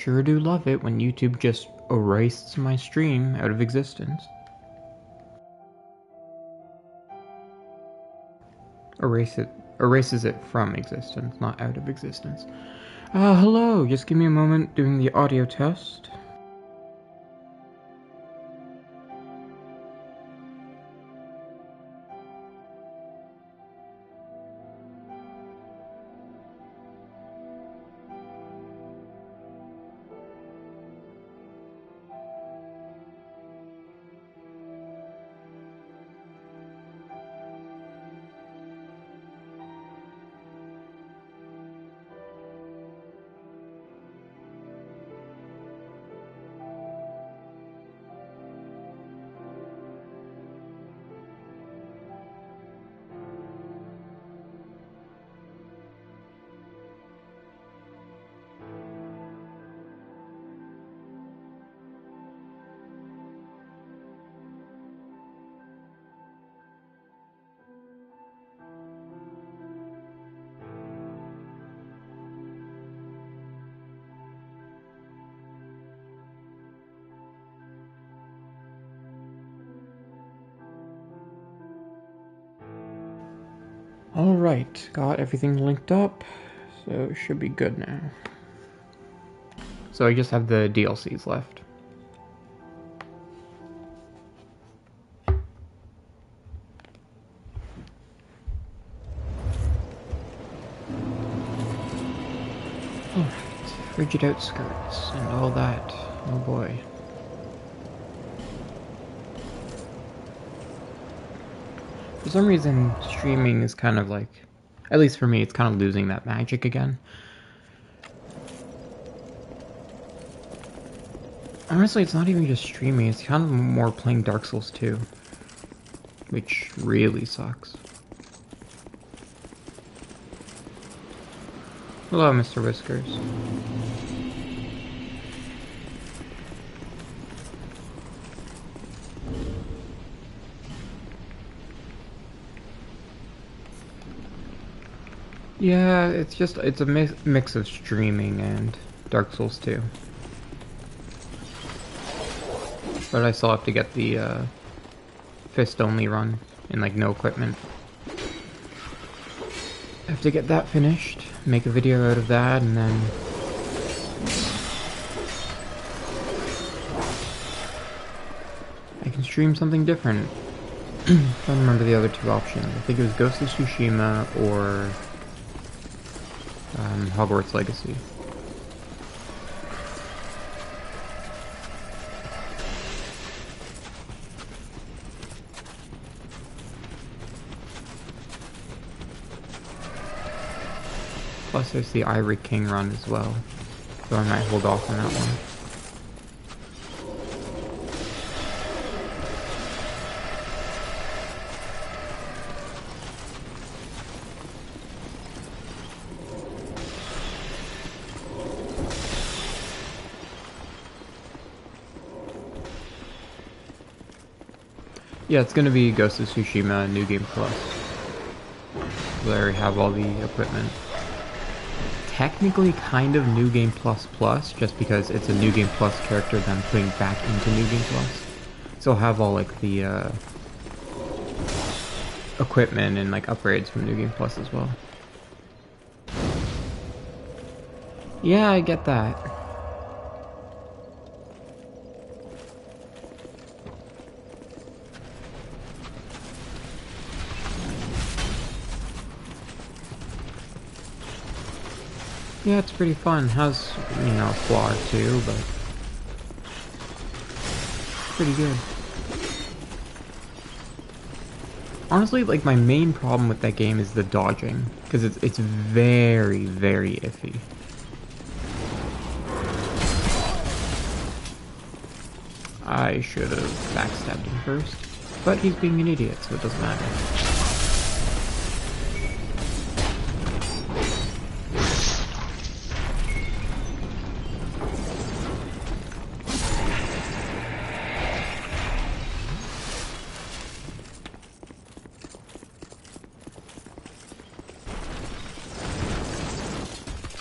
sure do love it when YouTube just erases my stream out of existence. Erases it from existence, not out of existence. Hello, just give me a moment doing the audio test. Alright, got everything linked up, so it should be good now. So I just have the DLCs left. Alright, frigid outskirts and all that. Oh boy. For some reason, streaming is kind of like, at least for me, it's kind of losing that magic again. Honestly, it's not even just streaming, it's kind of more playing Dark Souls 2. Which really sucks. Hello, Mr. Whiskers. Yeah, it's a mix of streaming and Dark Souls 2. But I still have to get the fist-only run and like no equipment. I have to get that finished, make a video out of that, and then I can stream something different. I don't remember the other two options. I think it was Ghost of Tsushima or Hogwarts Legacy. Plus there's the Ivory King run as well, so I might hold off on that one. Yeah, it's gonna be Ghost of Tsushima New Game Plus. I already have all the equipment. Technically kind of New Game Plus Plus, just because it's a New Game Plus character that I'm putting back into New Game Plus. So I'll have all like the equipment and like upgrades from New Game Plus as well. Yeah, I get that. Yeah, it's pretty fun. Has, you know, a flaw or two, but pretty good. Honestly, like, my main problem with that game is the dodging, because it's very, very iffy. I should have backstabbed him first, but he's being an idiot, so it doesn't matter.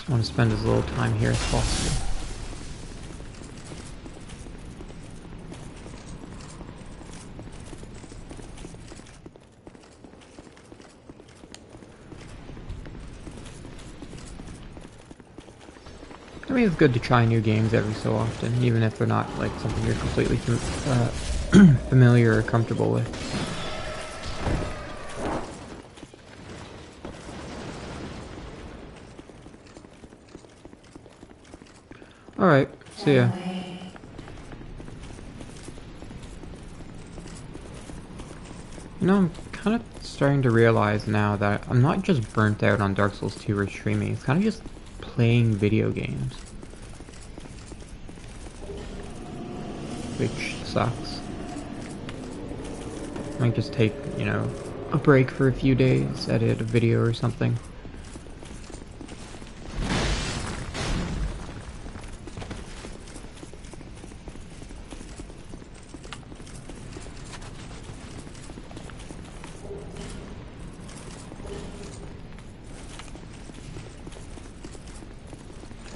I want to spend as little time here as possible. I mean, it's good to try new games every so often, even if they're not like something you're completely familiar or comfortable with. Alright, see ya. You know, I'm kind of starting to realize now that I'm not just burnt out on Dark Souls 2 or streaming, it's kind of just playing video games. Which sucks. I might just take, you know, a break for a few days, edit a video or something.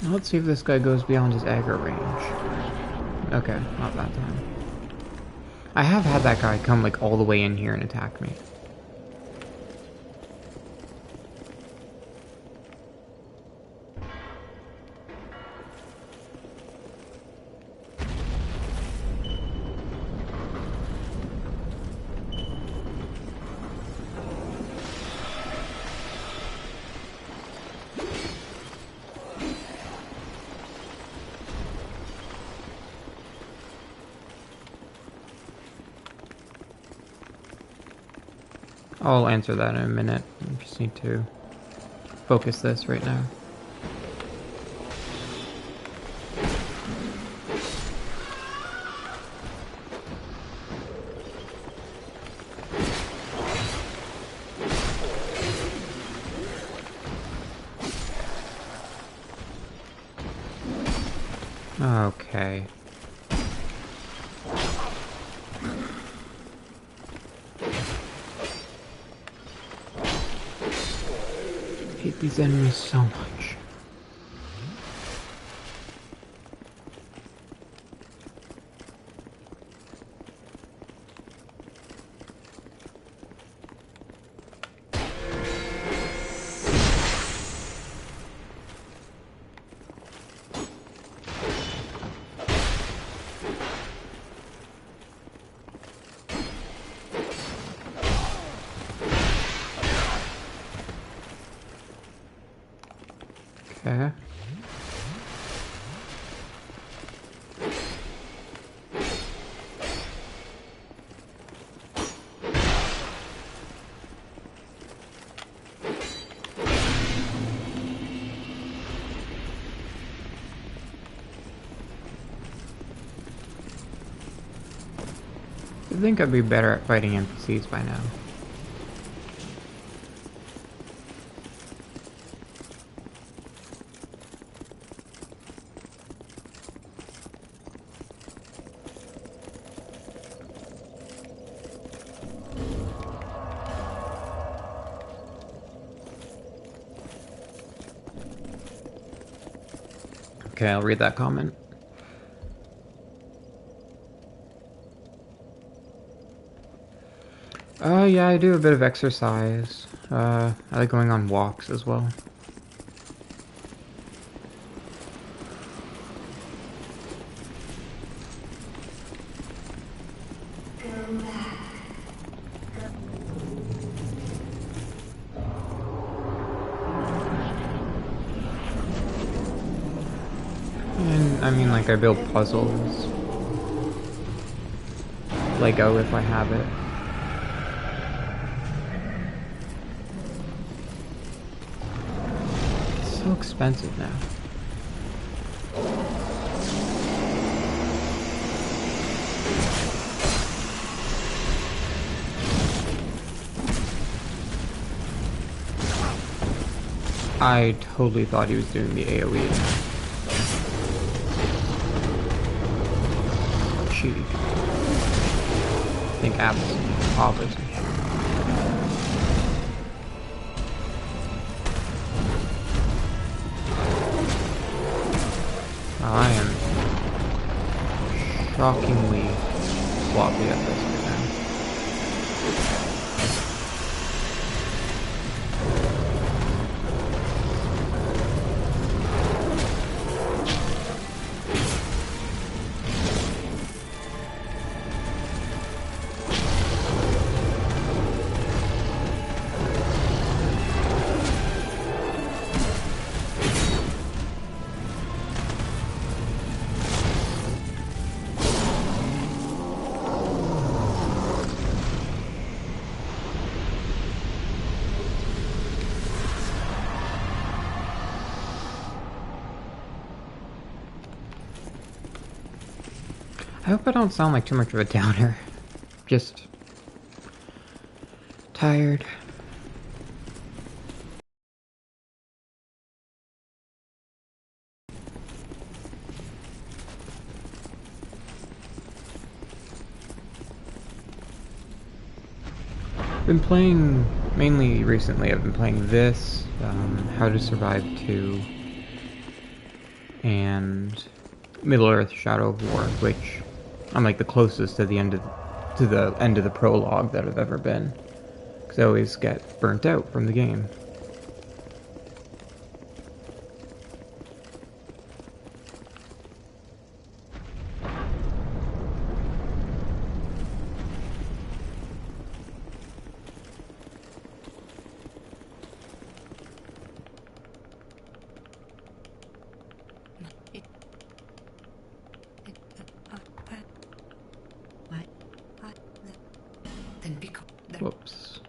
Let's see if this guy goes beyond his aggro range. Okay, not that time. I have had that guy come like all the way in here and attack me. I'll answer that in a minute. I just need to focus this right now. Okay. I hate these enemies so much. Okay. I think I'd be better at fighting NPCs by now. Okay, I'll read that comment. Yeah, I do a bit of exercise. I like going on walks as well. And, I mean, like, I build puzzles. Lego if I have it. It's so expensive now. I totally thought he was doing the AoE. Cheating. I think opposite. I am shockingly sloppy at this right now. I hope I don't sound like too much of a downer. Just tired. Been playing, mainly recently, I've been playing this, How to Survive 2, and Middle-earth: Shadow of War, which I'm like the closest to the end of the prologue that I've ever been, because I always get burnt out from the game. Whoops.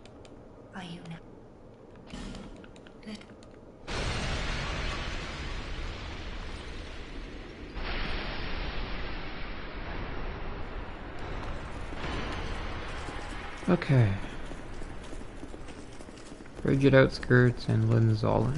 Okay. Frigid Outskirts and Linzollen.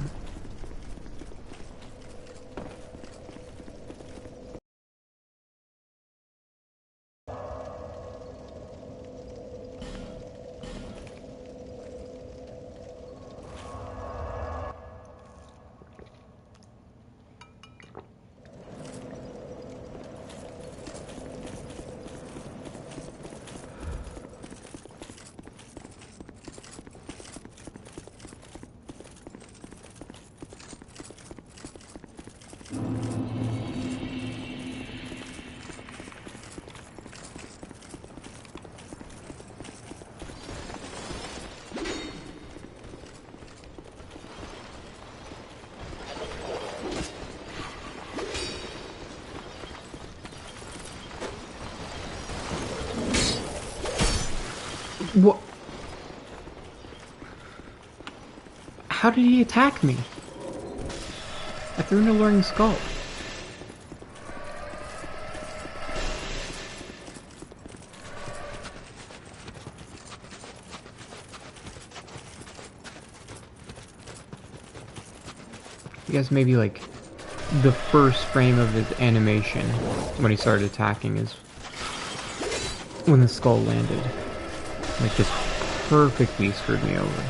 What? How did he attack me? I threw an alluring skull. I guess maybe like the first frame of his animation when he started attacking is when the skull landed. Like, just perfectly screwed me over.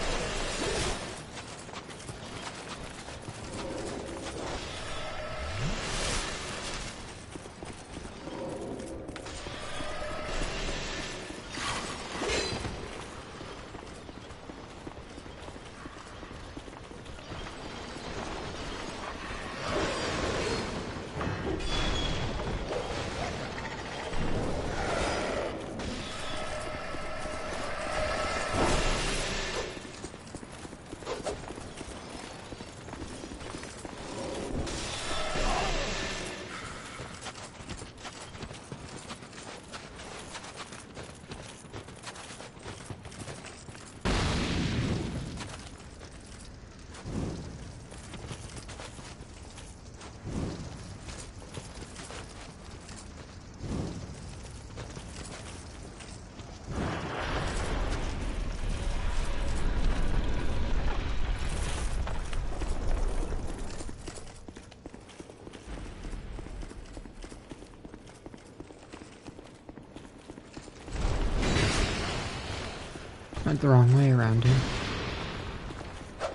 Went the wrong way around him.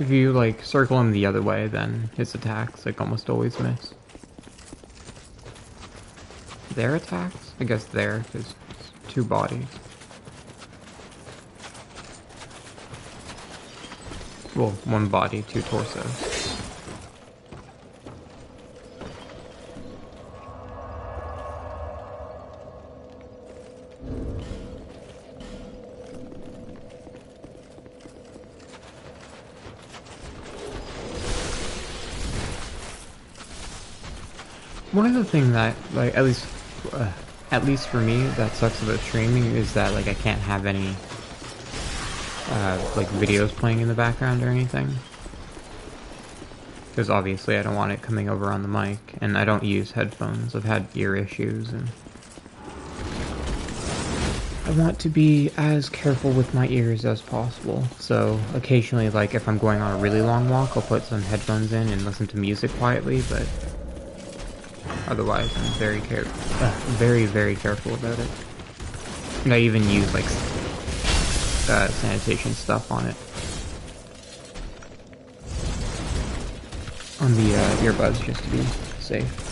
If you, like, circle him the other way, then his attacks, like, almost always miss. Their attacks? I guess there, because it's two bodies. Well, one body, two torsos. One of the things that, like, at least for me, that sucks about streaming is that, like, I can't have any, like, videos playing in the background or anything. Because obviously I don't want it coming over on the mic, and I don't use headphones. I've had ear issues, and I want to be as careful with my ears as possible. So occasionally, like if I'm going on a really long walk, I'll put some headphones in and listen to music quietly, but otherwise I'm very, very careful about it. And I even use like sanitation stuff on it. On the earbuds, just to be safe.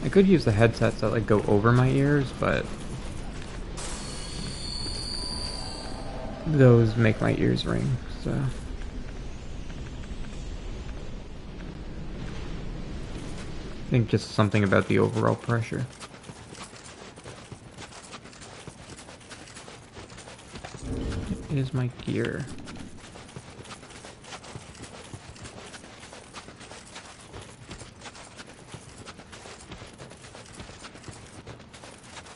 I could use the headsets that like go over my ears, but those make my ears ring, so I think just something about the overall pressure. It is my gear.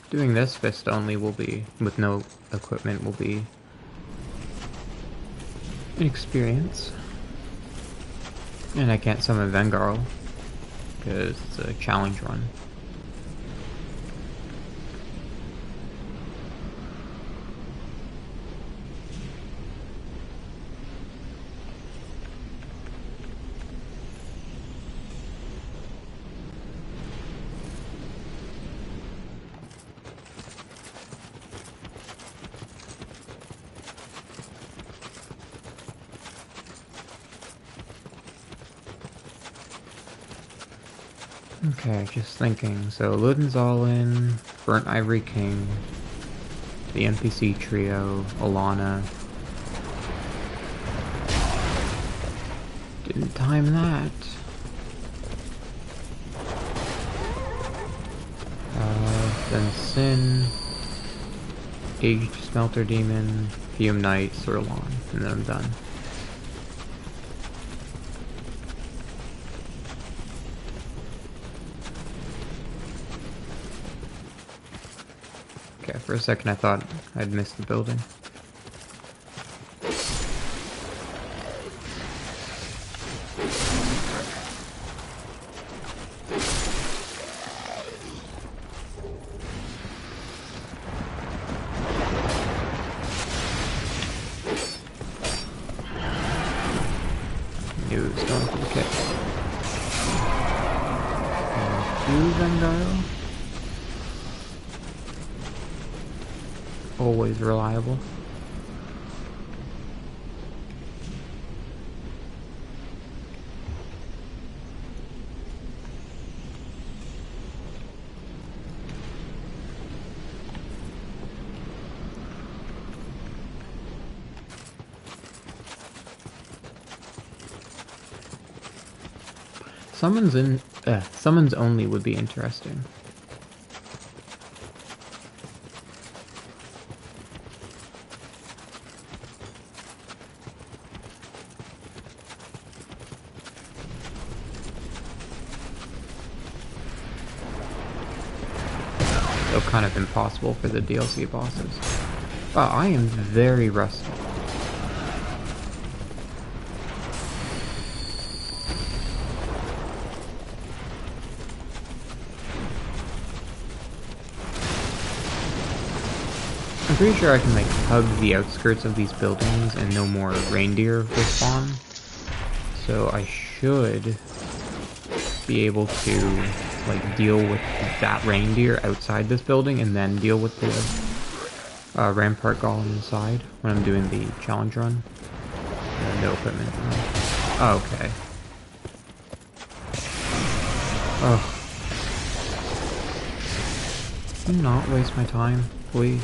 Doing this fist only will be, with no equipment, will be an experience. And I can't summon Vengarl, because it's a challenge run. Okay, just thinking. So Ludin's all in, Burnt Ivory King, the NPC trio, Alana. Didn't time that. Then Sin, Aged Smelter Demon, Fume Knight, Surlon, and then I'm done. Okay, for a second I thought I'd missed the building. News going for the kick. And Vengarl. Always reliable. Summons only would be interesting. So kind of impossible for the DLC bosses. Wow, I am very rusty. I'm pretty sure I can like hug the outskirts of these buildings and no more reindeer will spawn. So I should be able to like deal with that reindeer outside this building and then deal with the rampart golem inside when I'm doing the challenge run. No equipment. Oh, okay. Oh. Do not waste my time, please.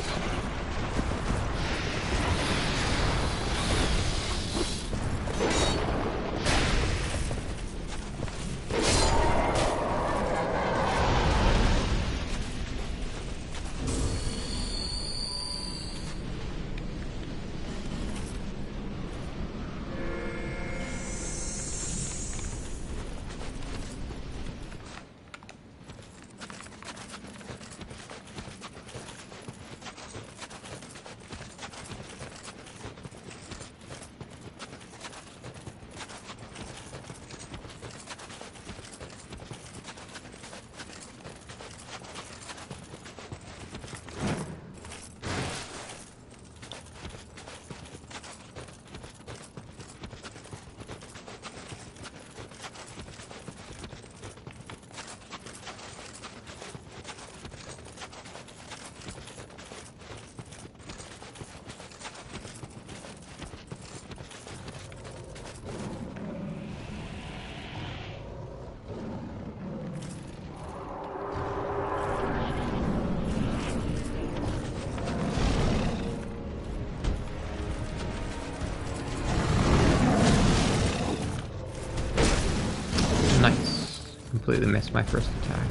completely missed my first attack.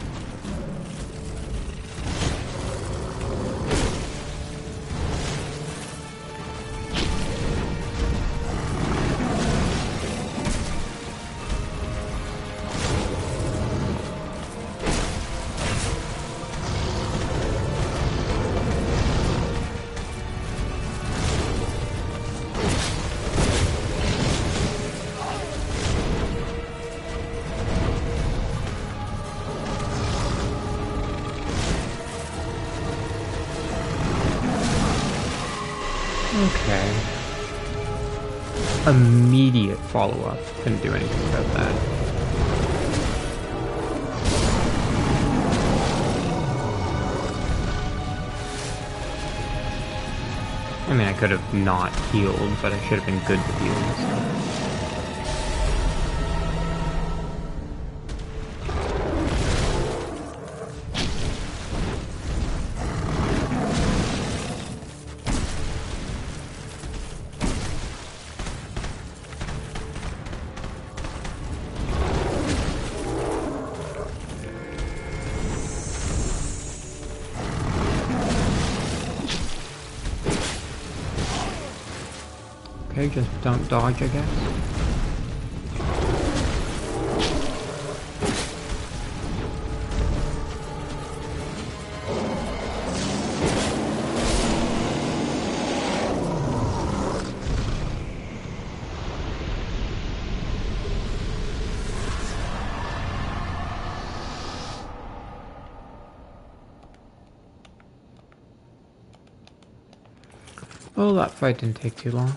Okay. Immediate follow-up. Couldn't do anything about that. I mean, I could have not healed, but I should have been good with healing, so. Okay, just don't dodge, I guess. Oh, that fight didn't take too long.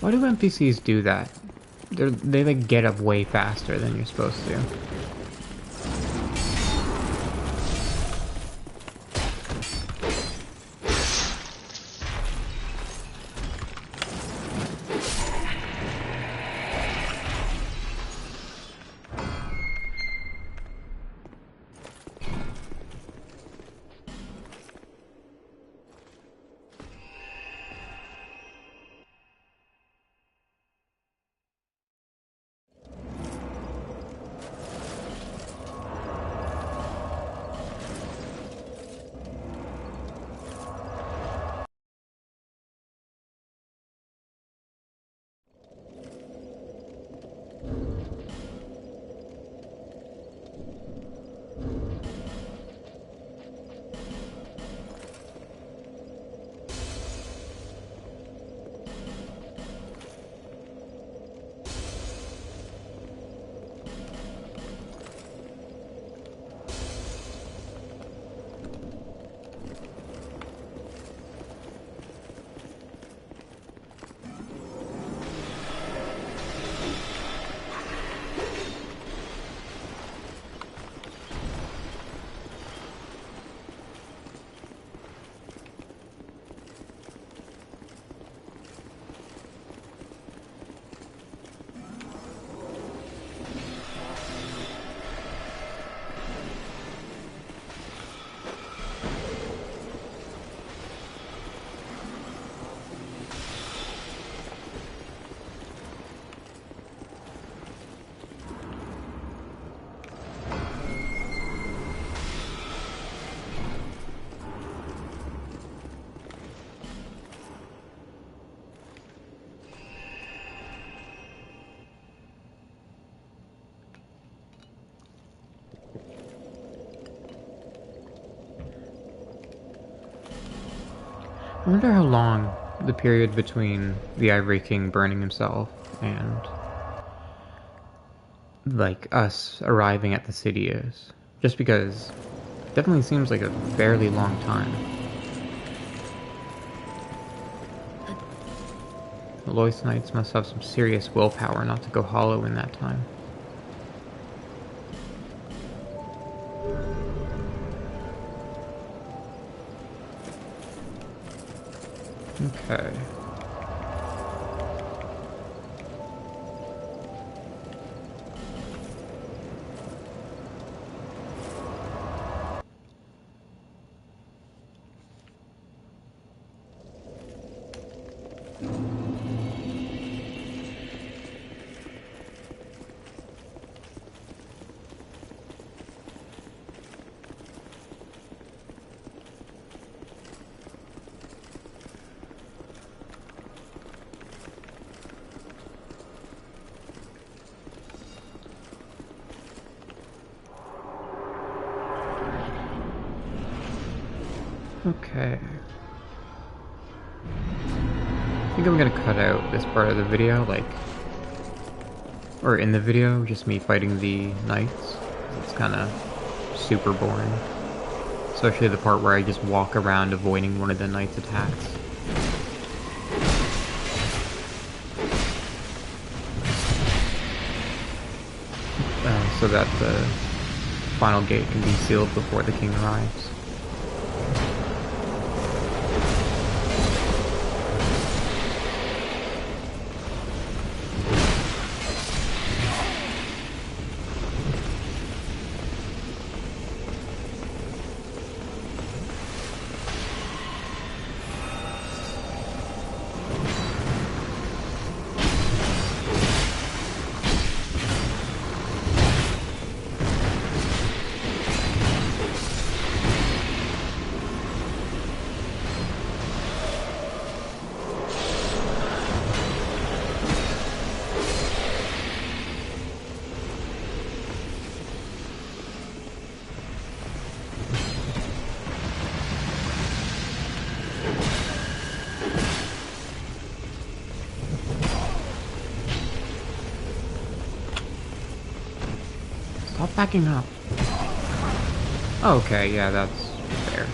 Why do NPCs do that? They like get up way faster than you're supposed to. I wonder how long the period between the Ivory King burning himself and like us arriving at the city is. Just because it definitely seems like a fairly long time. The Loyce Knights must have some serious willpower not to go hollow in that time. Okay. Okay. I think I'm gonna cut out this part of the video, like, or in the video, just me fighting the knights. It's kind of super boring. Especially the part where I just walk around avoiding one of the knights' attacks. So that the final gate can be sealed before the king arrives. Stop backing up. Okay, yeah, that's fair.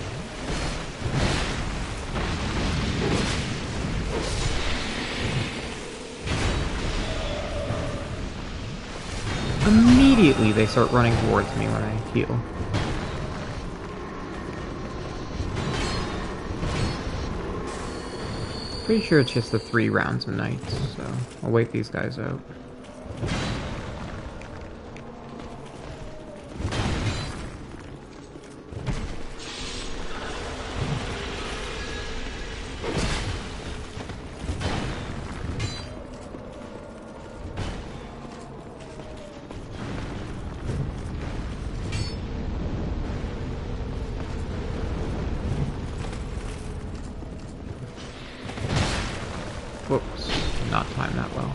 Immediately they start running towards me when I heal. Pretty sure it's just the 3 rounds of knights, so I'll wait these guys out. Whoops, did not time that well.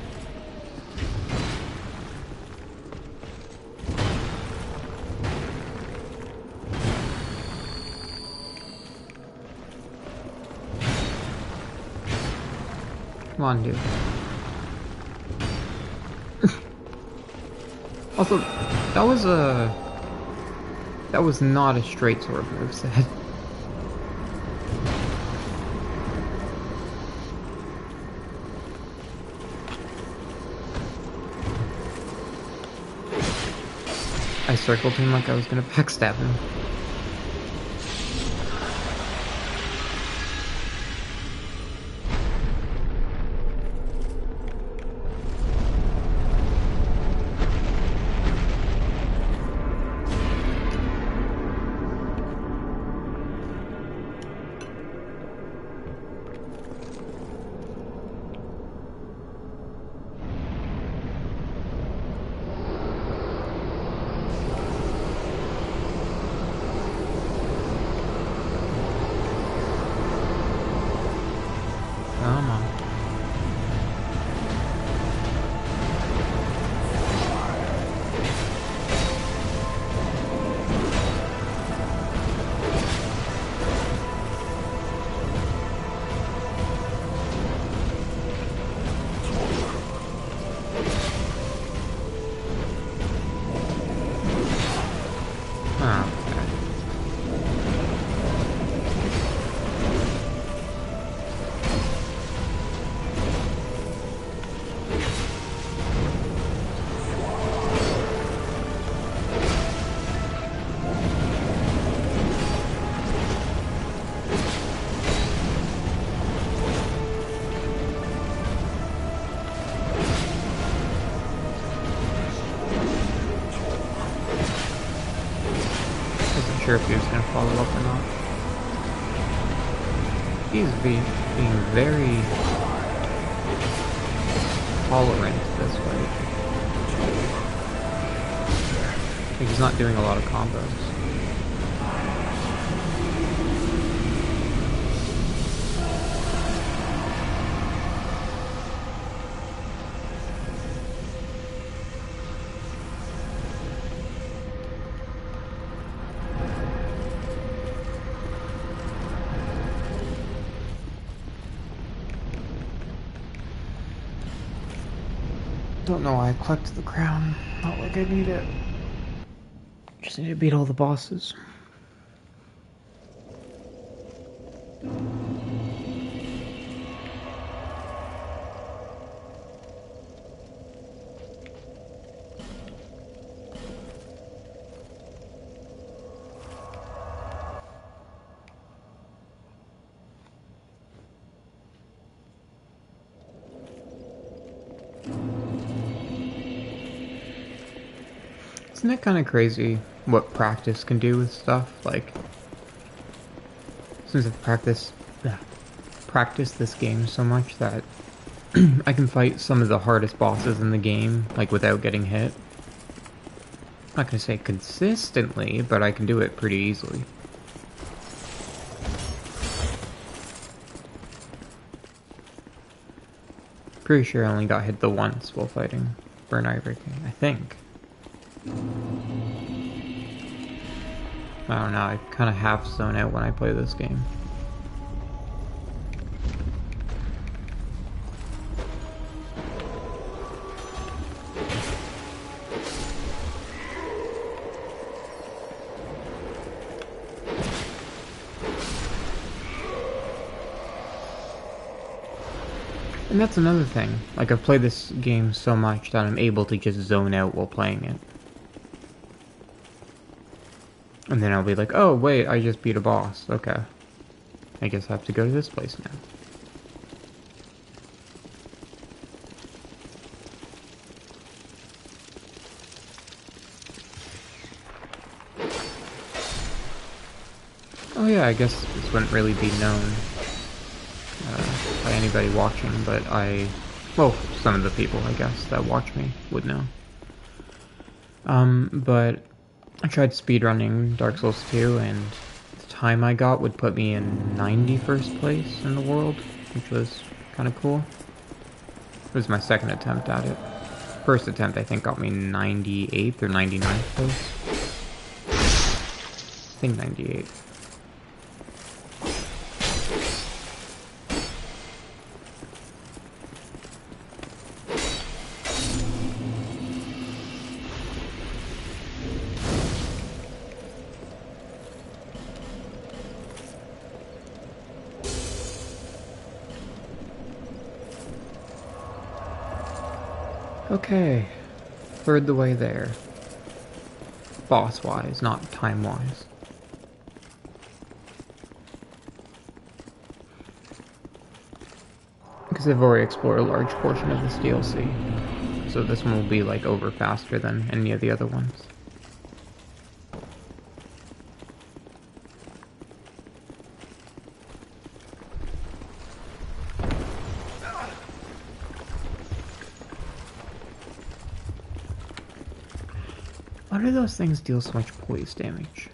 Come on, dude. Also, that was not a straight sword moveset. I circled him like I was gonna backstab him. Okay. Wasn't sure if he was going to follow up or not. He's being very tolerant this way. Like he's not doing a lot of combos. Don't know why I collected the crown. Not like I need it. Just need to beat all the bosses. Isn't it kind of crazy what practice can do with stuff? Like, since I've practiced this game so much that I can fight some of the hardest bosses in the game, like, without getting hit. I'm not gonna say consistently, but I can do it pretty easily. Pretty sure I only got hit the once while fighting Burn Ivory King, I think. I don't know, I kind of half zone out when I play this game. And that's another thing. Like, I've played this game so much that I'm able to just zone out while playing it. And then I'll be like, oh wait, I just beat a boss. Okay. I guess I have to go to this place now. Oh yeah, I guess this wouldn't really be known by anybody watching, but well, some of the people, I guess, that watch me would know. But I tried speedrunning Dark Souls 2, and the time I got would put me in 91st place in the world, which was kind of cool. It was my second attempt at it. First attempt, I think, got me 98th or 99th place. I think 98. Okay, third the way there. Boss-wise, not time-wise. Because I've already explored a large portion of this DLC, so this one will be like over faster than any of the other ones. Why do those things deal so much poise damage?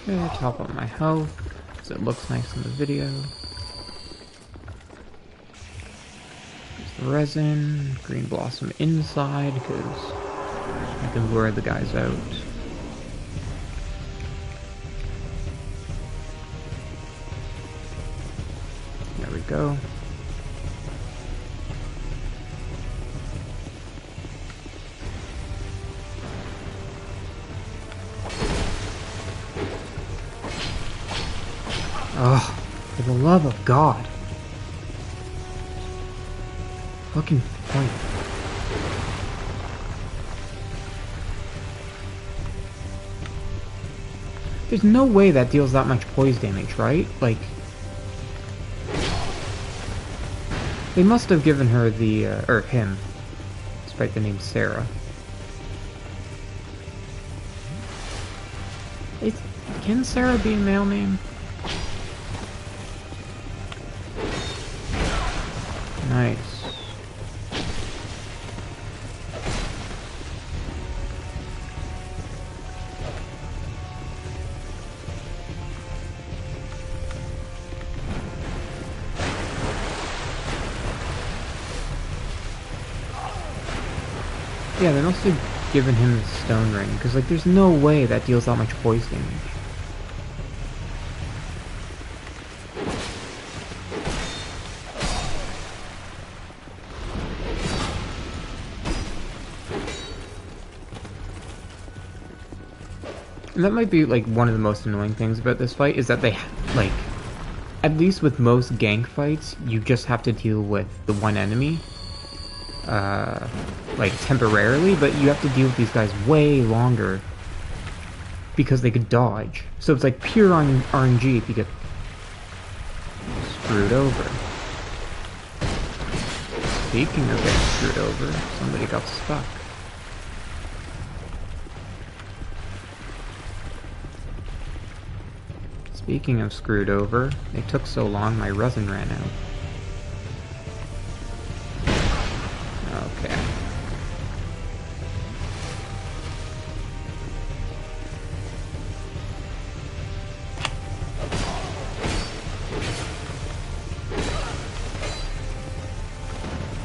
Okay, top up my health, because it looks nice in the video. There's the resin, green blossom inside, because I can lure the guys out. There we go. Oh, for the love of God. Fucking point. There's no way that deals that much poise damage, right? Like, they must have given her the, or him, despite the name Sarah. Can Sarah be a male name? Nice. Yeah, they must have given him the stone ring, because, like, there's no way that deals that much poise damage. And that might be, like, one of the most annoying things about this fight, is that they, like, at least with most gank fights, you just have to deal with the one enemy, like, temporarily, but you have to deal with these guys way longer, because they could dodge. So it's, like, pure RNG if you get screwed over. Speaking of getting screwed over, somebody got stuck. Speaking of screwed over, it took so long my resin ran out. Okay.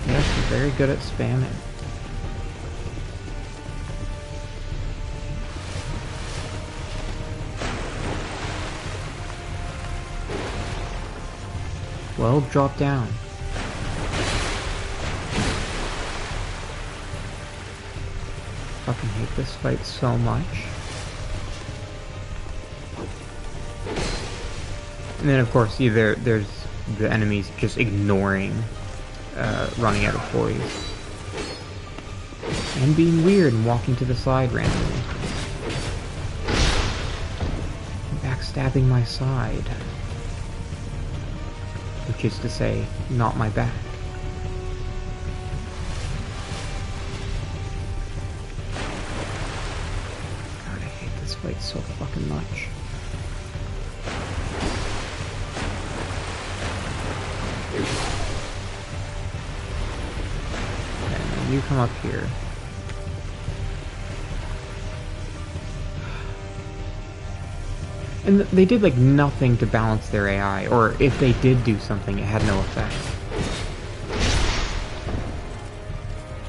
Yes, you're very good at spamming. Well, drop down. Fucking hate this fight so much. And then, of course, either there's the enemies just ignoring, running out of poise. And being weird and walking to the side randomly. Backstabbing my side. Which is to say, not my back. God, I hate this fight so fucking much. Okay, now you come up here. And they did, like, nothing to balance their AI, or if they did do something, it had no effect.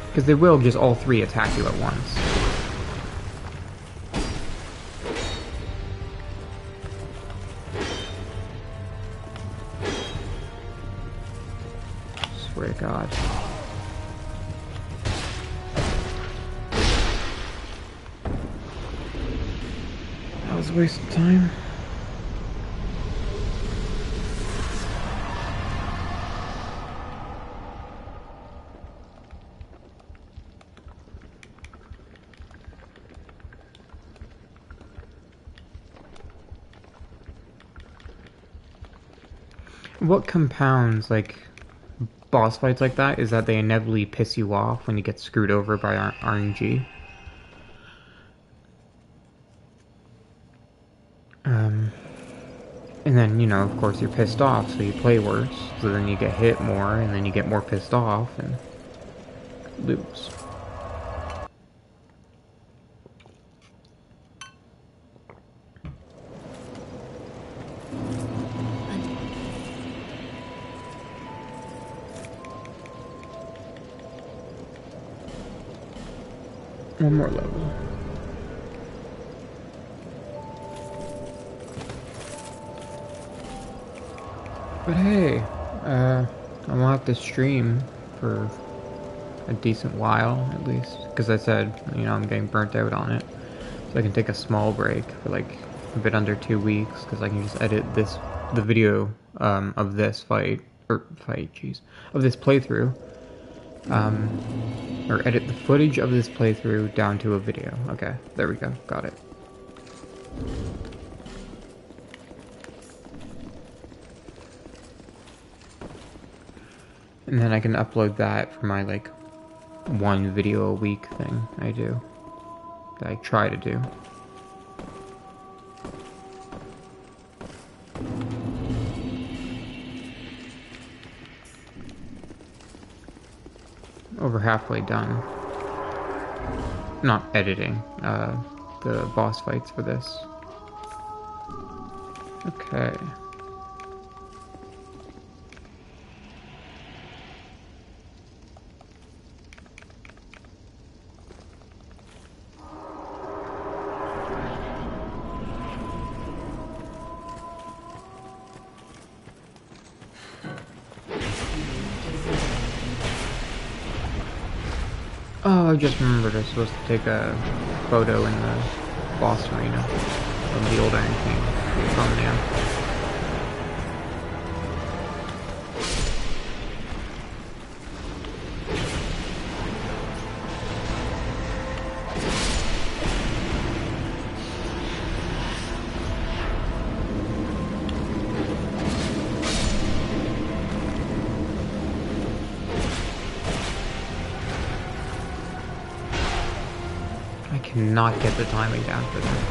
Because they will just all three attack you at once. Swear to God. That was a waste of time. What compounds, like, boss fights like that is that they inevitably piss you off when you get screwed over by RNG. And then, you know, of course you're pissed off, so you play worse, so then you get hit more, and then you get more pissed off, and lose. One more level. But hey, I will have to stream for a decent while, at least. Because I said, you know, I'm getting burnt out on it. So I can take a small break for like a bit under 2 weeks, because I can just edit the video of this of this playthrough. Or edit the footage of this playthrough down to a video. Okay, there we go, got it. And then I can upload that for my, like, 1 video a week thing I do. That I try to do. Over halfway done. Not editing, the boss fights for this. Okay. Oh, I just remembered I was supposed to take a photo in the boss arena of the old Iron King thumbnail. I cannot get the timing down for that.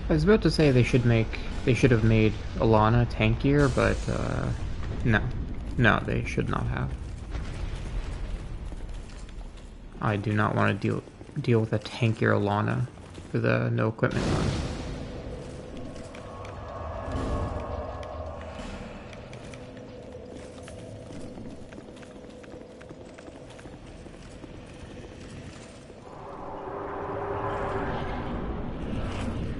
I was about to say they should have made Alana tankier, but no, they should not have. I do not want to deal with a tankier Alana for the no equipment run.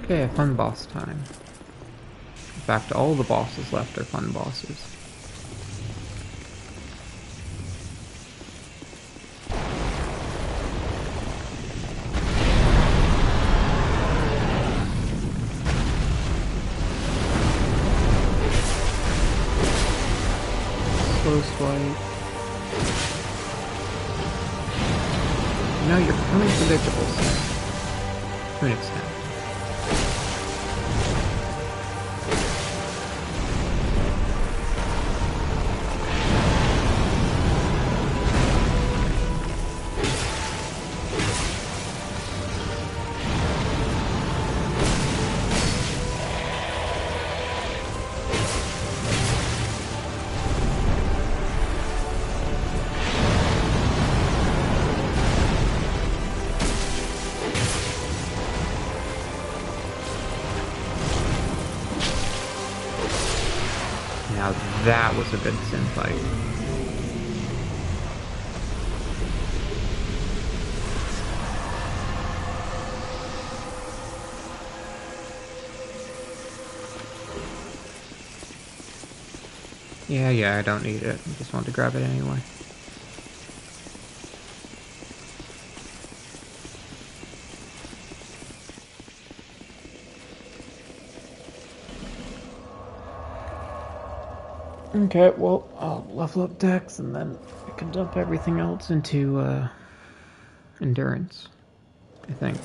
Okay, fun boss time. In fact, all the bosses left are fun bosses. Slow swipe. No, you're becoming predictable, to an extent. Now that was a good sim fight. Yeah, I don't need it. I just want to grab it anyway. Okay, well, I'll level up Dex and then I can dump everything else into Endurance, I think.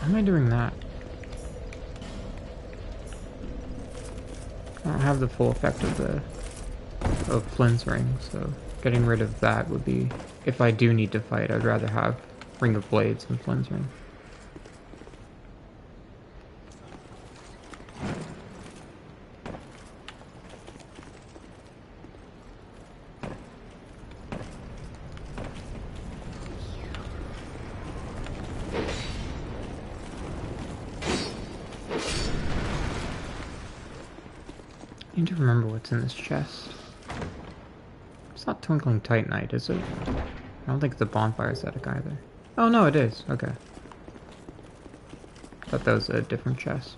How am I doing that? I don't have the full effect of Flynn's ring, so getting rid of that would be, if I do need to fight, I'd rather have Ring of Blades than Flynn's ring. I need to remember what's in this chest. It's not Twinkling Titanite, is it? I don't think the bonfire static either. Oh no, it is. Okay. Thought that was a different chest.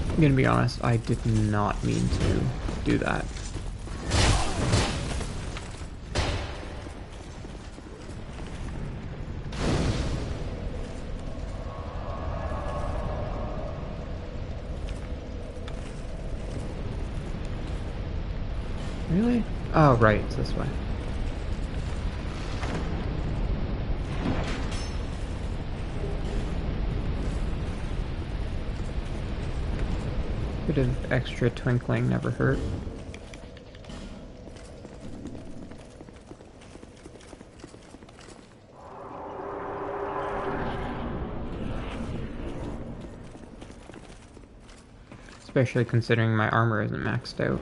I'm gonna be honest, I did not mean to do that. Really? Oh, right, it's this way. Bit of extra twinkling never hurt. Especially considering my armor isn't maxed out.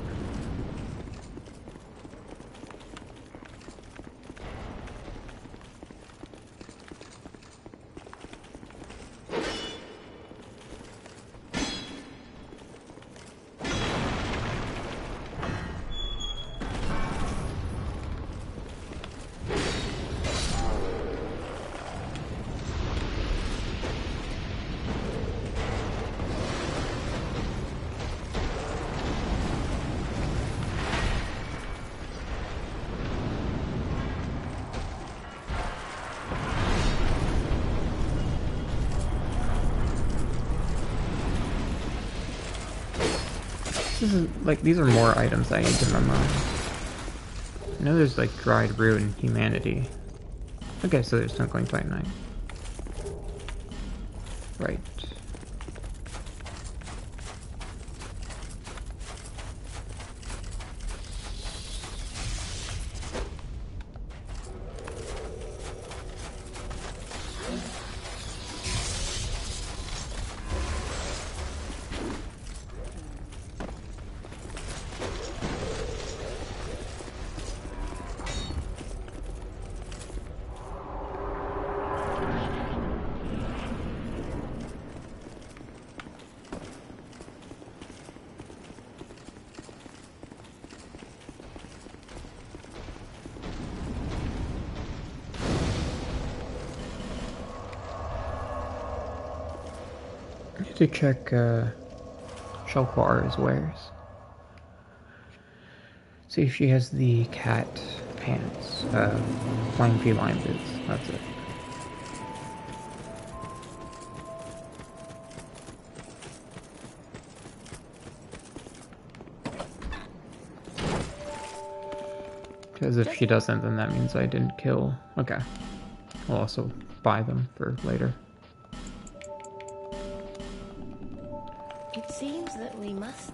This is, like, these are more items I need to memorize. I know there's, like, Dried Root and Humanity. Okay, so there's Twinkling Titanite. Right. I need to check Shelquara's wares. See if she has the cat pants. Flying feline boots. That's it. Because if she doesn't, then that means I didn't kill. Okay. I'll also buy them for later. It seems that we must...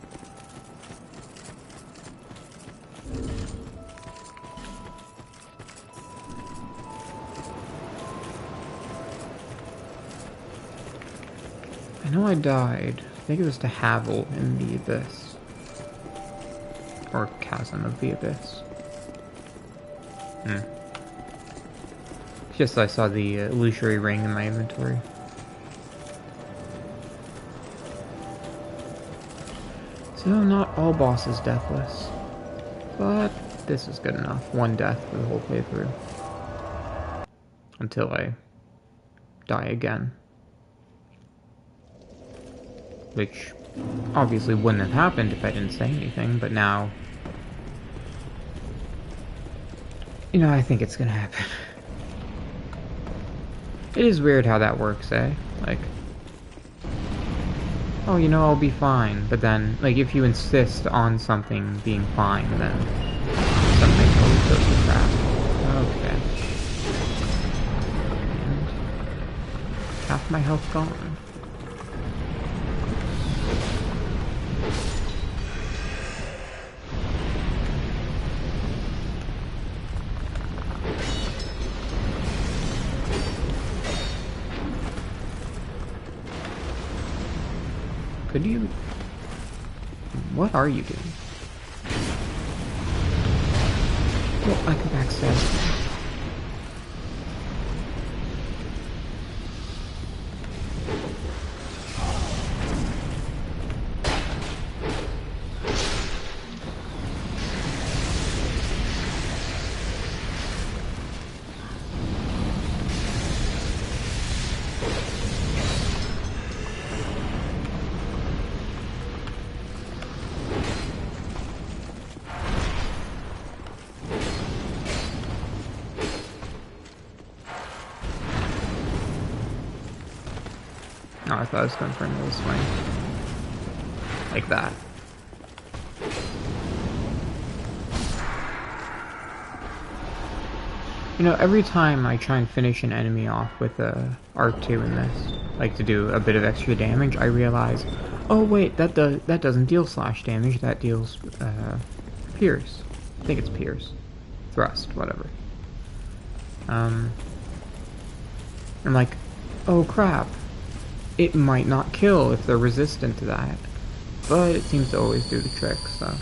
I know I died. I think it was to Havel in the Abyss. Or Chasm of the Abyss. Just I saw the illusory ring in my inventory. So not all bosses deathless. But this is good enough. One death for the whole playthrough. Until I die again. Which obviously wouldn't have happened if I didn't say anything, but now... You know, I think it's gonna happen. It is weird how that works, eh? Like... Oh, you know, I'll be fine. But then, like, if you insist on something being fine, then something always goes to crap. Okay. And half my health gone. Could you... What are you doing? Well, I can backstab. Oh, I thought I was going for another swing. Like that. You know, every time I try and finish an enemy off with a R2 in this, like to do a bit of extra damage, I realize, oh wait, that doesn't deal slash damage, that deals pierce. I think it's pierce. Thrust, whatever. I'm like, oh crap. It might not kill if they're resistant to that, but it seems to always do the trick, so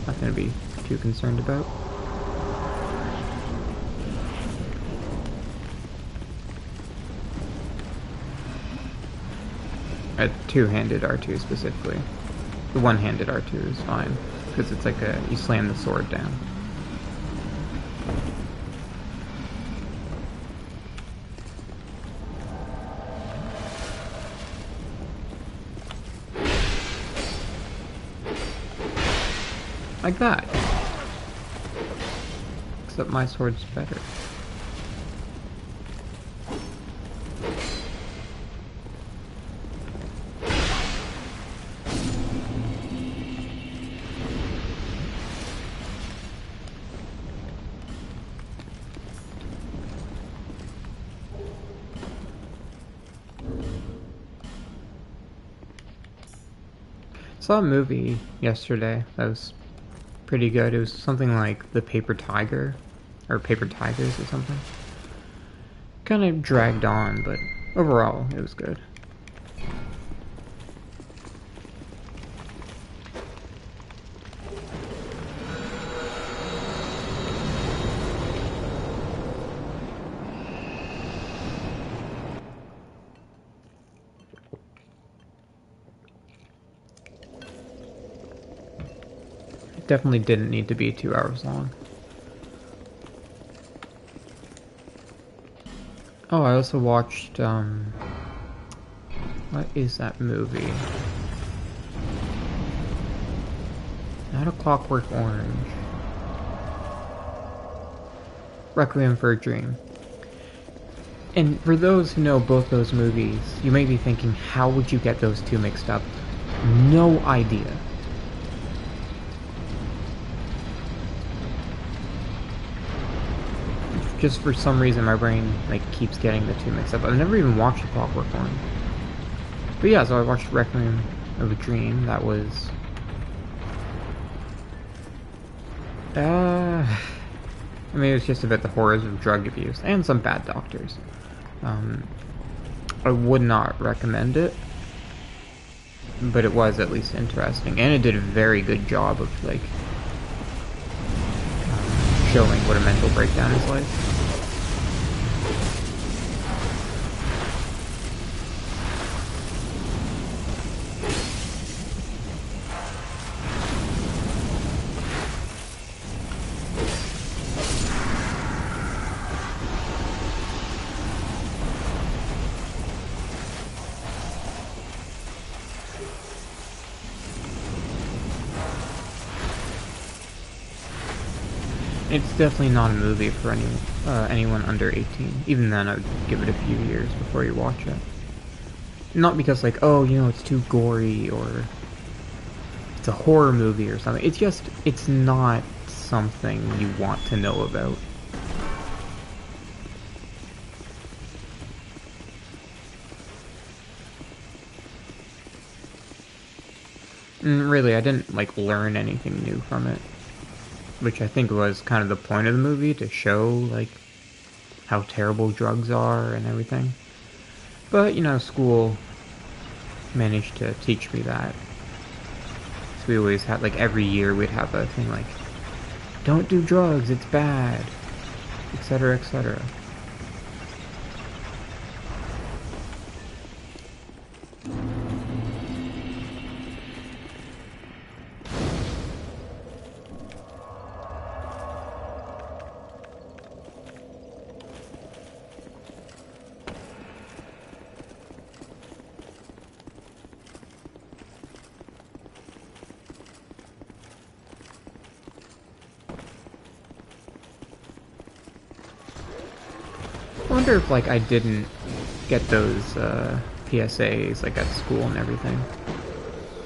not gonna be too concerned about. A two-handed R2 specifically. The one-handed R2 is fine, because it's like you slam the sword down. Like that. Except my sword's better. Saw a movie yesterday that was pretty good. It was something like The Paper Tiger, or Paper Tigers or something. Kind of dragged on, but overall it was good. Definitely didn't need to be 2 hours long. Oh, I also watched, what is that movie? Not A Clockwork Orange. Requiem for a Dream. And for those who know both those movies, you may be thinking, how would you get those two mixed up? No idea. Just for some reason my brain like keeps getting the two mixed up. I've never even watched A Clockwork Orange. But yeah, so I watched Requiem of a Dream. That was I mean, it was just about the horrors of drug abuse and some bad doctors. I would not recommend it, but it was at least interesting, and it did a very good job of like showing what a mental breakdown is like. it's definitely not a movie for anyone under 18. Even then, I would give it a few years before you watch it. Not because, like, oh, you know, it's too gory or it's a horror movie or something. It's just, it's not something you want to know about. And really, I didn't, like, learn anything new from it. Which I think was kind of the point of the movie, to show, like, how terrible drugs are and everything. But, you know, school managed to teach me that. So we always had, like, every year we'd have a thing like, don't do drugs, it's bad, etc., etc. I wonder if, like, I didn't get those PSAs, like, at school and everything.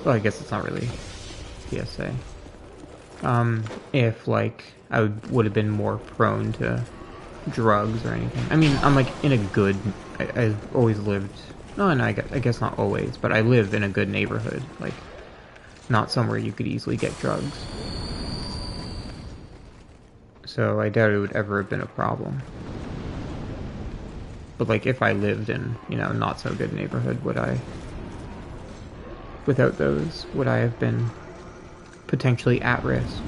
Well, I guess it's not really PSA. If, like, I would have been more prone to drugs or anything. I mean, I'm, like, in a good... I've always lived... No, I guess not always, but I live in a good neighborhood. Like, not somewhere you could easily get drugs. So I doubt it would ever have been a problem. But, like, if I lived in, you know, not so good neighborhood, would I... Without those, would I have been potentially at risk?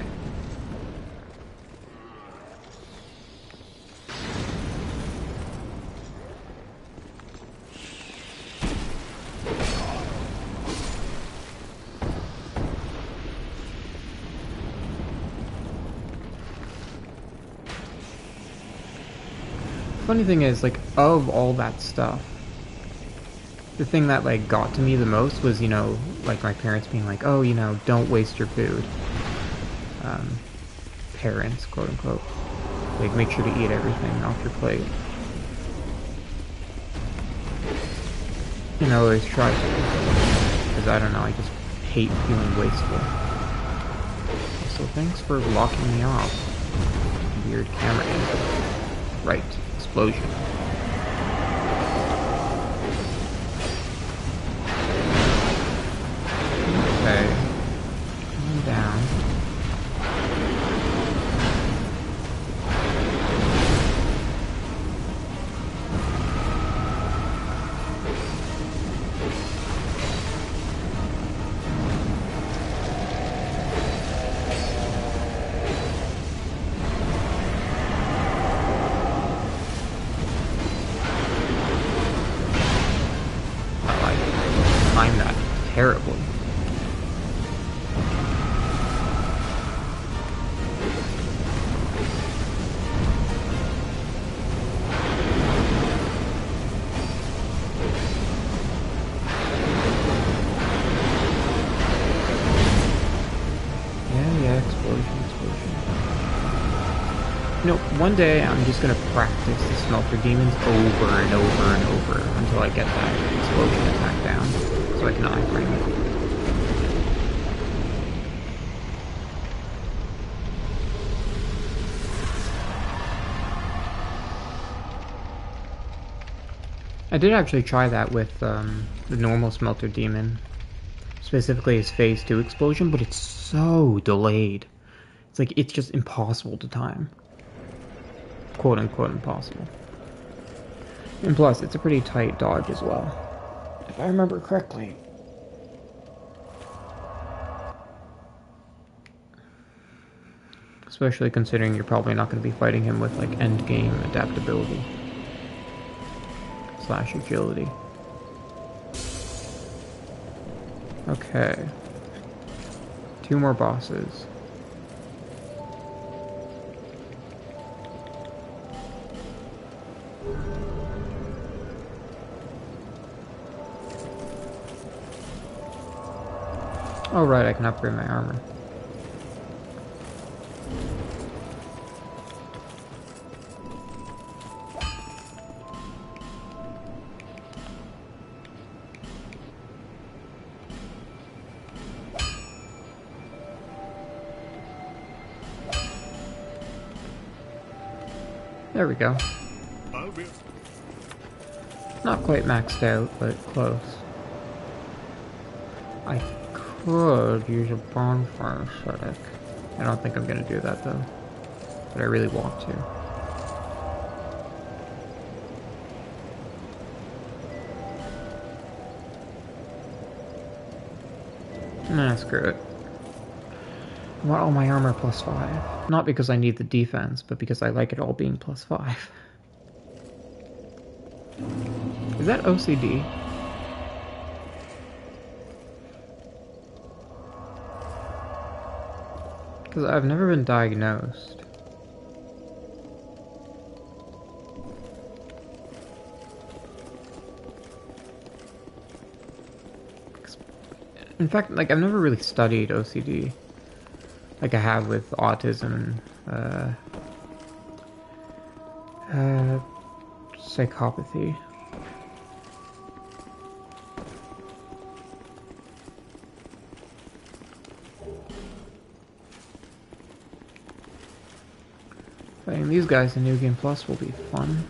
Funny thing is, like, of all that stuff, the thing that, like, got to me the most was, you know, like, my parents being like, oh, you know, don't waste your food. Parents, quote unquote. Like, make sure to eat everything off your plate. And I always try to. Because, I don't know, I just hate feeling wasteful. So thanks for locking me off. Weird camera angle. Right. Explosion. Okay. Calm down. Time that terribly. Yeah, explosion. You know, one day I'm just gonna practice the smelter demons over and over and over until I get that explosion attack down, so I can iframe it. I did actually try that with the normal smelter demon, specifically his phase 2 explosion, but it's so delayed. It's like, it's just impossible to time. Quote unquote impossible. And plus, it's a pretty tight dodge as well, if I remember correctly. Especially considering you're probably not going to be fighting him with, like, endgame adaptability / agility. Okay. 2 more bosses. Oh right, I can upgrade my armor. There we go. Not quite maxed out, but close. I could use a bonfire aesthetic. I don't think I'm gonna do that though. But I really want to. Nah, screw it. I want all my armor +5. Not because I need the defense, but because I like it all being +5. Is that OCD? Because I've never been diagnosed. In fact, like, I've never really studied OCD. Like I have with autism and, psychopathy. Fighting these guys in New Game Plus will be fun.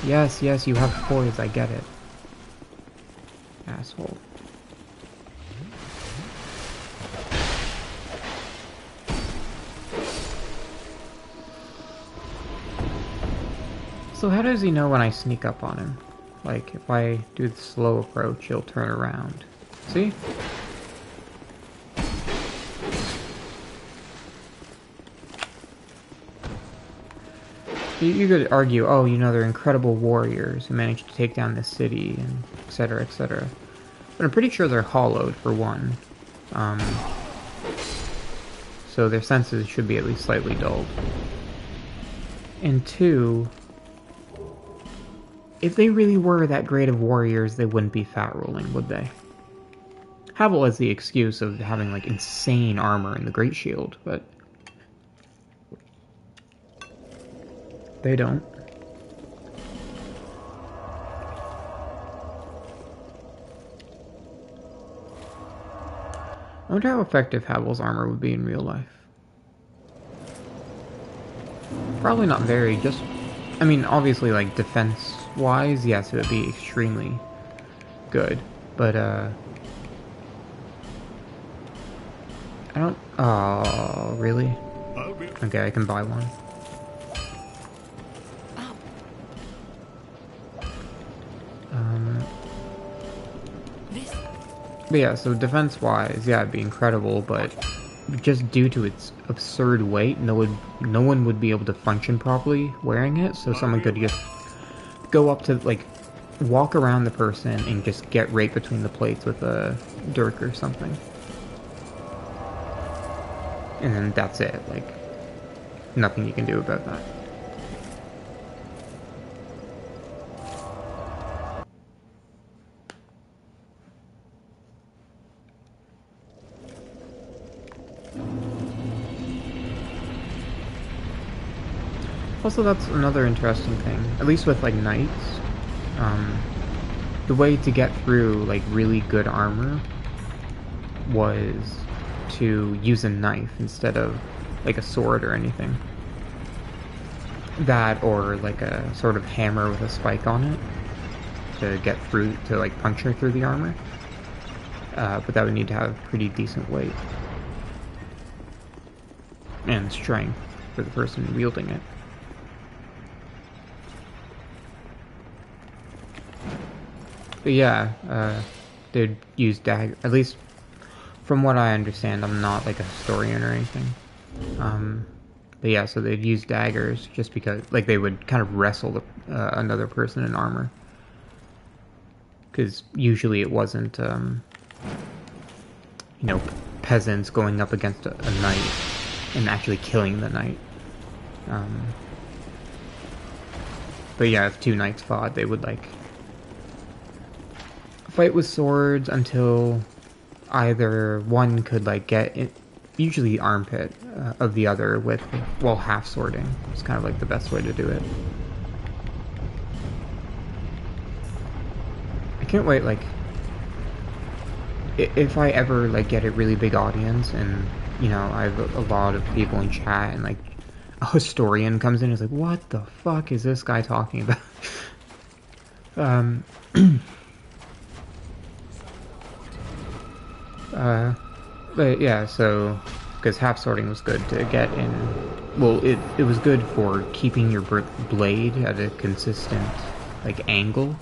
Yes, yes, you have poise, I get it. Asshole. So how does he know when I sneak up on him? Like, if I do the slow approach, he'll turn around. See? You could argue, oh, you know, they're incredible warriors who managed to take down this city, and etc., etc. But I'm pretty sure they're hollowed, for one. So their senses should be at least slightly dulled. And two, if they really were that great of warriors, they wouldn't be fat rolling, would they? Havel has the excuse of having, like, insane armor in the Great Shield, but they don't. I wonder how effective Havel's armor would be in real life. Probably not very, just... I mean, obviously, like, defense-wise, yes, it would be extremely good. But, I don't... Oh, really? Okay, I can buy one. But yeah, so defense-wise, yeah, it'd be incredible, but just due to its absurd weight, no one would be able to function properly wearing it, so someone could just go up to, like, walk around the person and just get right between the plates with a dirk or something. And then that's it, like, nothing you can do about that. Also, that's another interesting thing, at least with, like, knights. The way to get through, like, really good armor was to use a knife instead of, like, a sword or anything. That, or, like, a sort of hammer with a spike on it to get through, to, like, puncture through the armor. But that would need to have pretty decent weight. And strength for the person wielding it. But yeah, they'd use dagger. At least, from what I understand, I'm not like a historian or anything. But yeah, so they'd use daggers just because, like, they would kind of wrestle another person in armor. Because usually it wasn't, you know, peasants going up against a knight and actually killing the knight. But yeah, if two knights fought, they would, like, fight with swords until either one could, like, get it, usually the armpit of the other with, well, half swording. It's kind of like the best way to do it. I can't wait, like, if I ever like get a really big audience and I have a lot of people in chat and like a historian comes in and is like, what the fuck is this guy talking about? um, but yeah, so because half sorting was good to get in. Well, it was good for keeping your blade at a consistent like angle,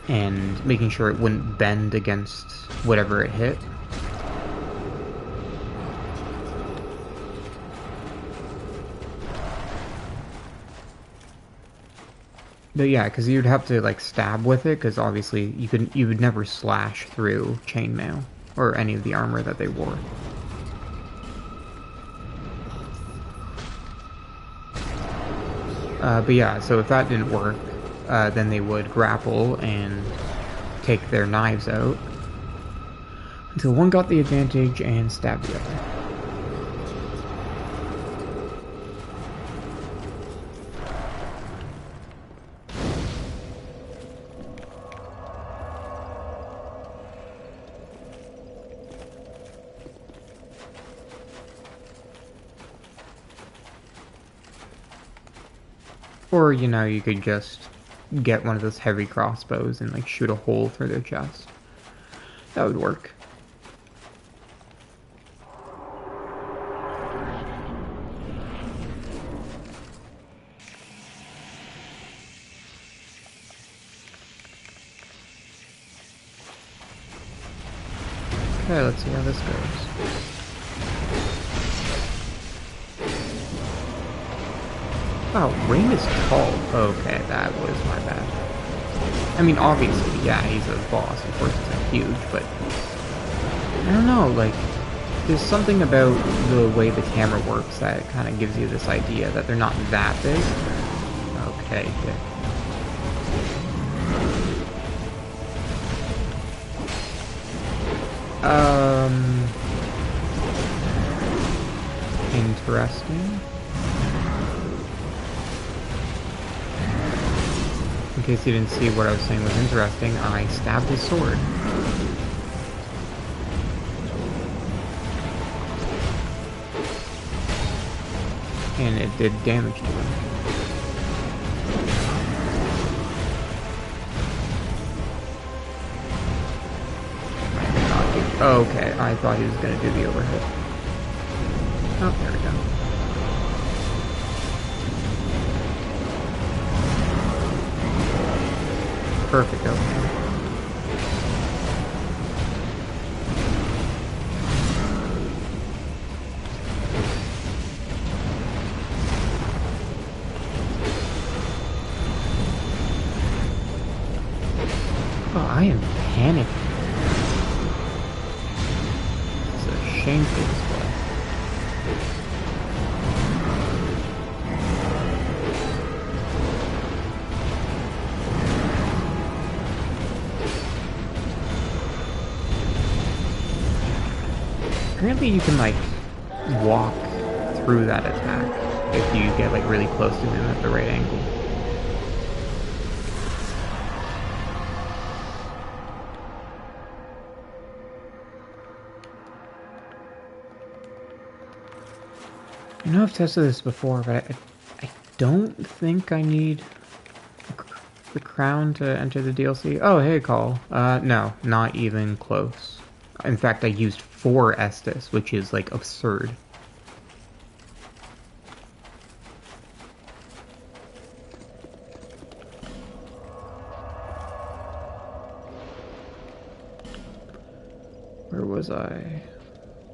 and making sure it wouldn't bend against whatever it hit. But yeah, because you'd have to like stab with it, because obviously you would never slash through chainmail or any of the armor that they wore. But yeah, so if that didn't work, then they would grapple and take their knives out until one got the advantage and stabbed the other. Or, you could just get one of those heavy crossbows and like shoot a hole through their chest. That would work. Okay, let's see how this goes. Oh, Rain is tall. Okay, that was my bad. I mean, obviously, yeah, he's a boss. Of course, he's huge, but I don't know. Like, there's something about the way the camera works that kind of gives you this idea that they're not that big. Okay, good. Interesting. In case you didn't see what I was saying was interesting, I stabbed his sword. And it did damage to him. Okay, I thought he was going to do the overhit. Oh, there we go. Perfect opening. Oh, I am panicking. It's a shameful display. Apparently you can, like, walk through that attack if you get, like, really close to him at the right angle. I know I've tested this before, but I don't think I need the crown to enter the DLC. Oh, hey, Call. No, not even close. In fact, I used 4 Estus, which is, like, absurd. Where was I?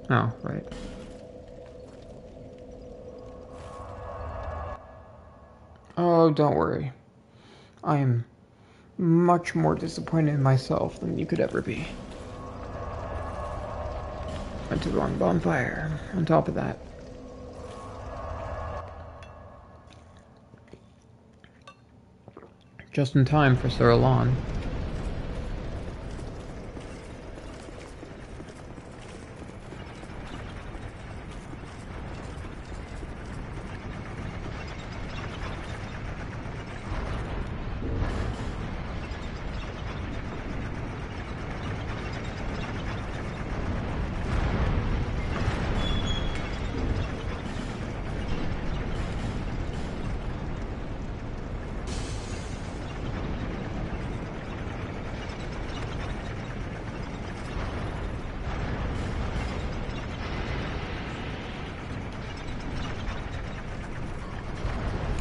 Oh, right. Oh, don't worry. I am much more disappointed in myself than you could ever be. Went to the wrong bonfire, on top of that. Just in time for Sir Alon.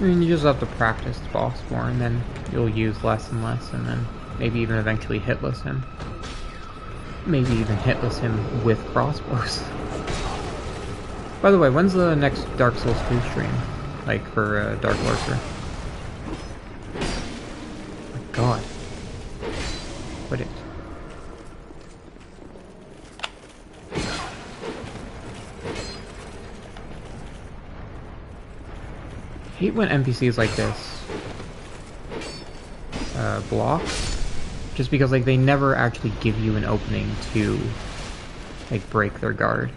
mean, you just have to practice the boss more, and then you'll use less and less, and then maybe even eventually hitless him. Maybe even hitless him with crossbows. By the way, when's the next Dark Souls 2 stream? Like, for Dark Lurker? Oh my god. Quit it. I hate when NPCs like this block, just because like they never actually give you an opening to like break their guard.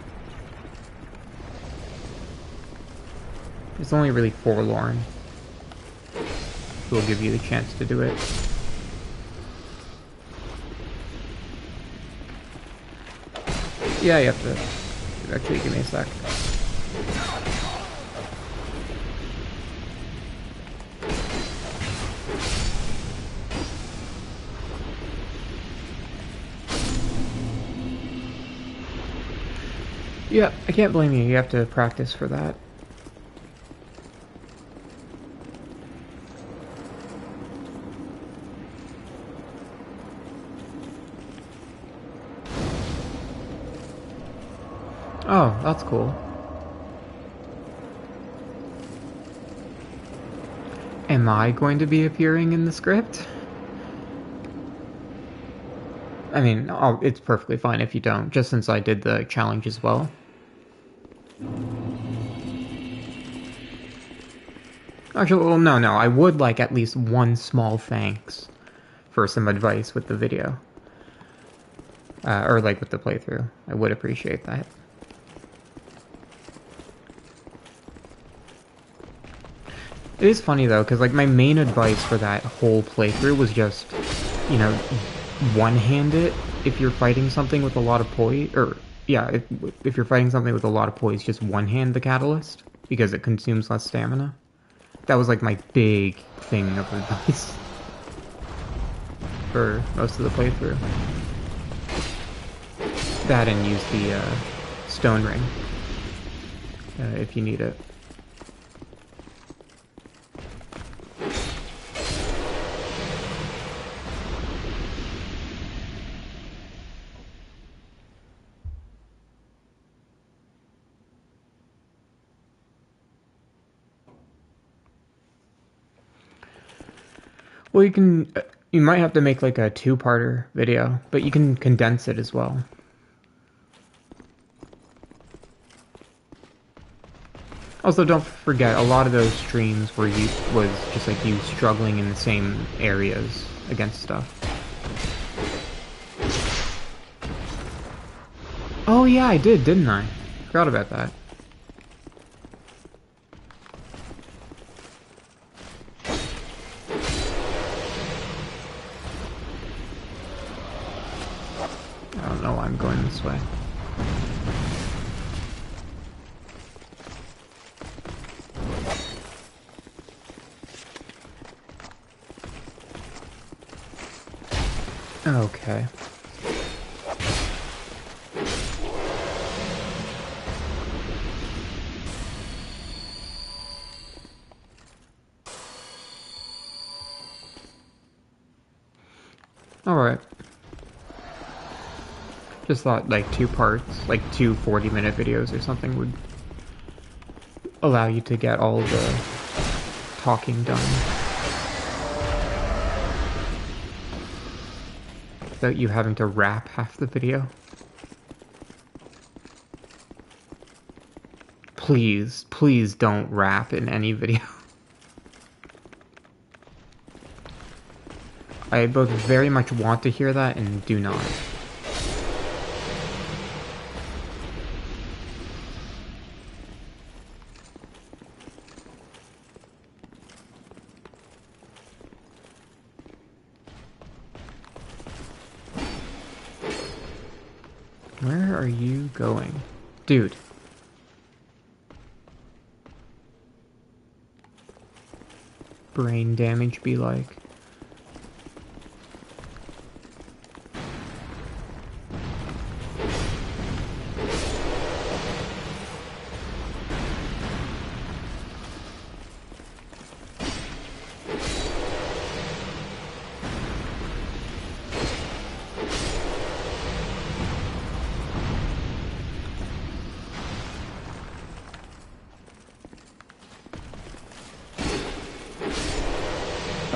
It's only really Forlorn who will give you the chance to do it. Yeah, you have to actually give me a sec. Yeah, I can't blame you. You have to practice for that. Oh, that's cool. Am I going to be appearing in the script? I mean, it's perfectly fine if you don't, just since I did the challenge as well. Actually, well, no, I would like at least one small thanks for some advice with the video. Or like with the playthrough. I would appreciate that. It is funny though, because like my main advice for that whole playthrough was just, you know, one-hand it if you're fighting something with a lot of poise, or yeah, if you're fighting something with a lot of poise, just one-hand the catalyst, because it consumes less stamina. That was like my big thing of advice for most of the playthrough. That and use the stone ring if you need it. Well, you might have to make like a two-parter video, but you can condense it as well. Also, don't forget, a lot of those streams was just like you struggling in the same areas against stuff. Oh yeah, I did, didn't I? Forgot about that. I don't know why I'm going this way. Okay. Alright. Just thought like two parts, like two 40-minute videos or something would allow you to get all the talking done without you having to wrap half the video. Please, please don't rap in any video. I both very much want to hear that and do not. Where are you going? Dude. Brain damage be like.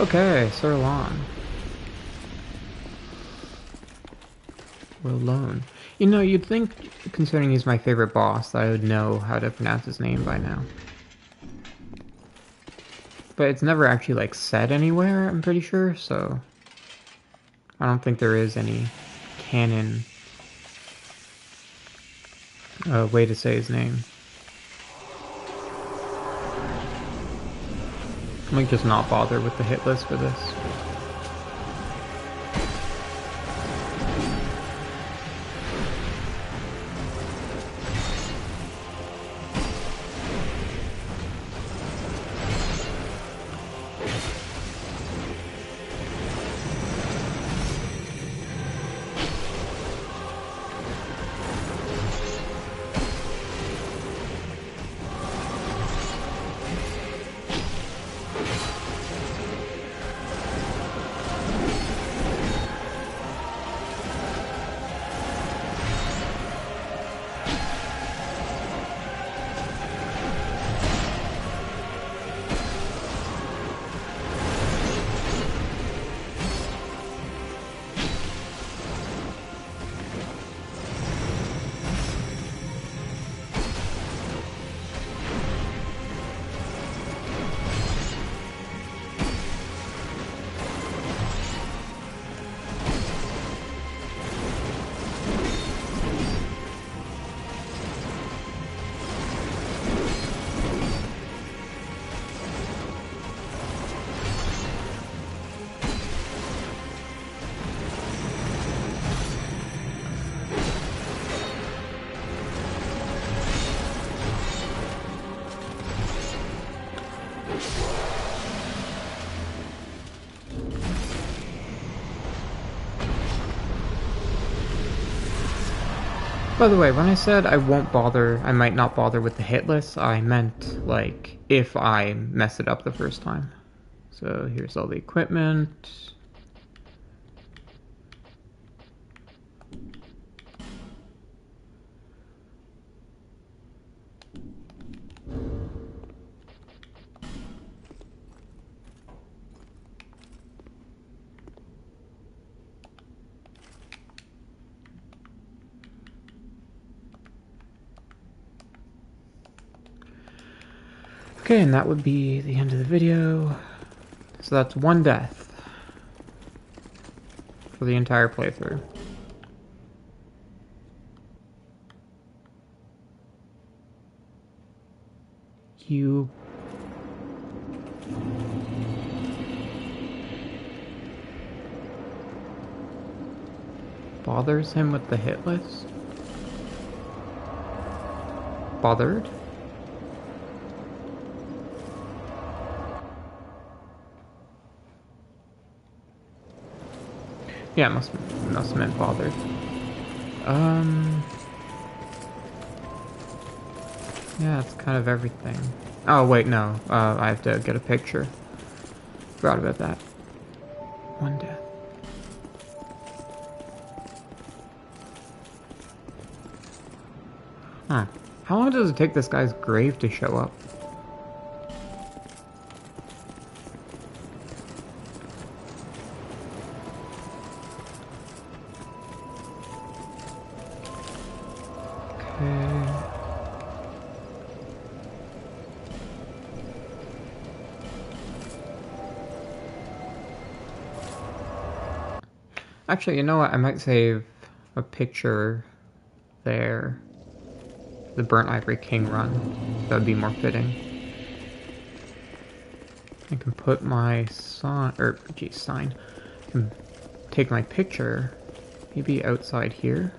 Okay, Sir Lon. We're alone. You know, you'd think, considering he's my favorite boss, that I would know how to pronounce his name by now. But it's never actually, like, said anywhere, I'm pretty sure, so... I don't think there is any canon way to say his name. I might just not bother with the hit list for this. By the way, when I said I won't bother, I might not bother with the hit list, I meant, like, if I mess it up the first time. So here's all the equipment. Okay, and that would be the end of the video. So that's one death for the entire playthrough. You... bothers him with the hit list? Bothered? Yeah, must have meant bothered. Yeah, it's kind of everything. Oh, wait, no. I have to get a picture. Forgot about that. One death. Huh. How long does it take this guy's grave to show up? Okay. Actually, you know what? I might save a picture there. The Burnt Ivory King run. That would be more fitting. I can put my sign, or geez, sign. I can take my picture, maybe outside here.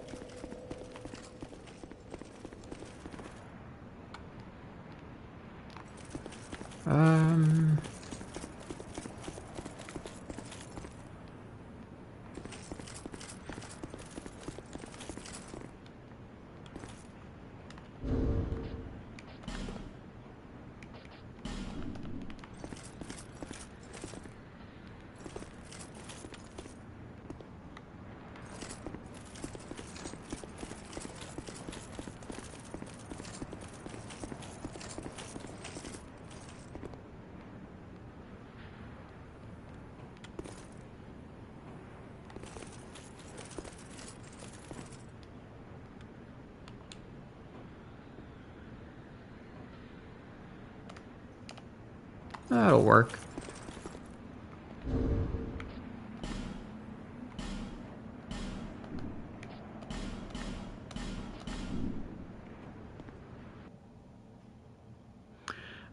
That'll work.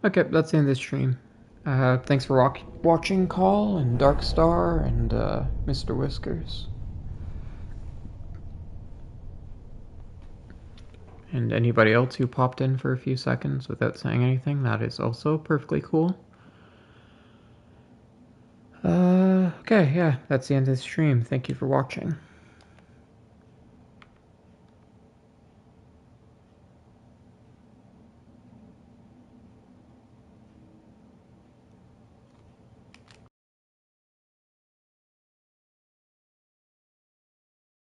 Okay, that's the end of the stream. Thanks for watching, Call and Darkstar and Mr. Whiskers. And anybody else who popped in for a few seconds without saying anything, that is also perfectly cool. Okay, yeah, that's the end of the stream. Thank you for watching.